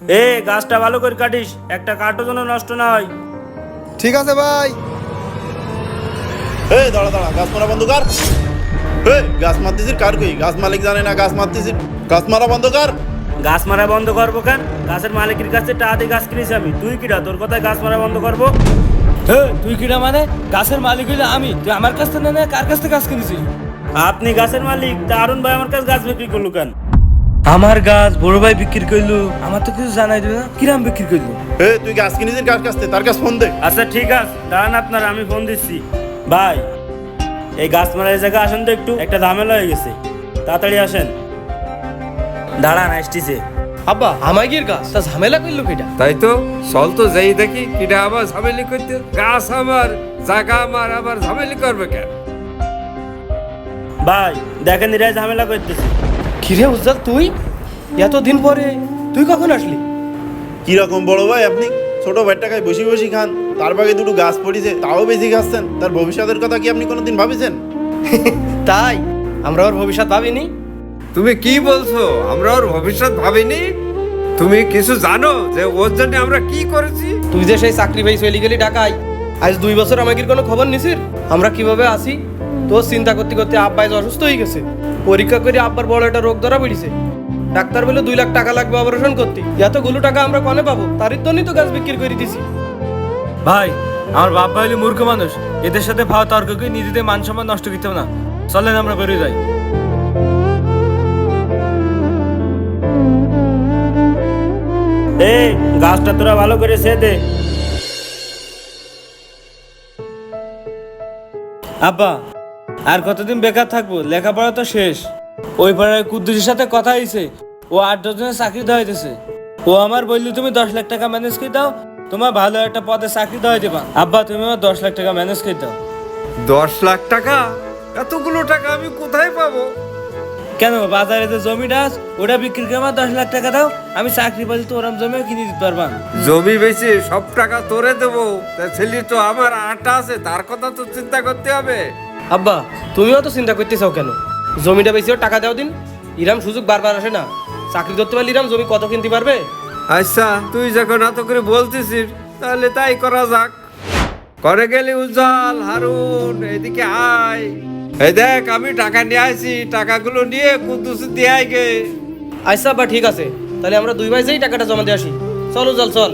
এ গাছটা ভালো করে কাটিস, একটা কাঠও যেন নষ্ট না হয়। ঠিক আছে ভাই। এই দাঁড়া দাঁড়া, গাছ মারা বন্ধ কর। এই গাছ মারতেছিস কার কই? গাছ মালিক জানে না গাছ মারতেছিস? গাছ মারা বন্ধ কর। গাছ মারা বন্ধ করবো কেন? গাছের মালিকের কাছে টাকা দিয়ে গাছ কিনেছি আমি। তুই কিরা, তোর কথায় গাছ মারা বন্ধ করবো? তুই কিনা মানে গাছের মালিক হইলে আমি, তুই আমার কাছ থেকে না কার কাছ থেকে গাছ কিনেছিস? আপনি গাছের মালিক, তা অরুণ ভাই আমার কাছে গাছ বিক্রি করলো কেন? আমার গাছ বড় ভাই বিক্রি করলো, আমার তো কিছু জানাই দিল না, কিরাম বিক্রি করলো? এই তুই গাছ কিনেছিস কার কাছ থেকে? তার কাছে ফোন দে। আচ্ছা ঠিক আছে, দাঁড়ান আপনার, আমি ফোন দিচ্ছি। ভাই, এই গাছ মারার জায়গায় আসেন তো, একটু একটা ঝামেলা হয়ে গেছে, তাড়াতাড়ি আসেন। দাঁড়ান, আসতেছে। আব্বা আমাগির গাছ তা ঝামেলা করলো কেটা? তাই তো, চল তো যাই দেখি কিটা আবার ঝামেলি করতে। গাছ আমার, জায়গা আমার, আবার ঝামেলি করবে কেন? ভাই দেখেন, এরাই ঝামেলা করতেছে। কিরে উজ্জ্বল, তুই এতদিন পরে তুই কখন আসলি? কিরকম বড় ভাই আপনি? ছোট ভাইয়ের টাকায় বসে বসে খান, তার বাগে দুটো গাছ পড়িছে, তাও বেশি খাচ্ছেন। তার ভবিষ্যতের কথা কি আপনি কোনোদিন ভাবিছেন? তাই আমরা ওর ভবিষ্যৎ ভাবিনি। তুমি কি বলছো? আমরা ওর ভবিষ্যৎ ভাবিনি? তুমি কিছু জানো যে ওর জন্য আমরা কি করেছি? তুই যে সেই চাকরি পাই চলে গেলি ঢাকায়, আজ 2 বছর আমাগির কোনো খবর নিছিস? আমরা কিভাবে আসি তোর চিন্তা করতে করতে আব্বা আজ অসুস্থ হয়ে গেছে। পরীক্ষা করে আব্বার বড় একটা রোগ ধরা পড়েছে। ডাক্তার বলে 2 লাখ টাকা লাগবে অপারেশন করতে। এতগুলো টাকা আমরা কনে পাবো? তারই জন্যই তো গাছ বিক্রি করে দিছি। ভাই, আমার বাপ ভাই হইলে মূর্খ মানুষ, এদের সাথে ভাও তর্ক করে নিজেদের মান সম্মান নষ্ট করতে হবে না। চলেন আমরা বেরিয়ে যাই। এই গাছটা তোরা ভালো করে সে দে। আব্বা, আর কতদিন বেকার থাকবো? লেখাপড়া তো শেষ। ওই পাড়ায় কুদ্দুসের সাথে কথা হয়েছে, ও 8-10 জনের চাকরি দেওয়া হইতেছে। ও আমার বললো তুমি 10 লাখ টাকা ম্যানেজ করে দাও, তোমার ভালো একটা পদে চাকরি দেওয়া দেবা। আব্বা, তুমি আমার 10 লাখ টাকা ম্যানেজ করে দাও। 10 লাখ টাকা? এতগুলো টাকা আমি কোথায় পাবো? কেন, বাজারে যে জমিটা আছে ওটা বিক্রি করে আমার 10 লাখ টাকা দাও, আমি চাকরি পাইলে তো ওরম জমিও কিনে দিতে পারবা। জমি বেচে সব টাকা তোরে দেবো? তা ছেলে তো আমার আটা আছে, তার কথা তো চিন্তা করতে হবে। আব্বা তুমিও তো চিন্তা করতেছাও কেন? জমিটা বেশিও টাকা দাও দিন, ইরাম সুযোগ বারবার আসে না। চাকরি ধরতে পারলে ইরাম জমি কত কিনতে পারবে? আচ্ছা, তুই যখন এত করে বলতেছিস তাহলে তাই করা যাক। করে গেলি উজ্জ্বল, হারুন এদিকে আয়। এই দেখ, আমি টাকা নিয়ে আসি, টাকাগুলো নিয়ে কুদ্দুস দিয়ে আয় গে। আচ্ছা আব্বা ঠিক আছে, তাহলে আমরা 2 ভাই যেই টাকাটা জমা দিয়ে আসি। চলো চল চল।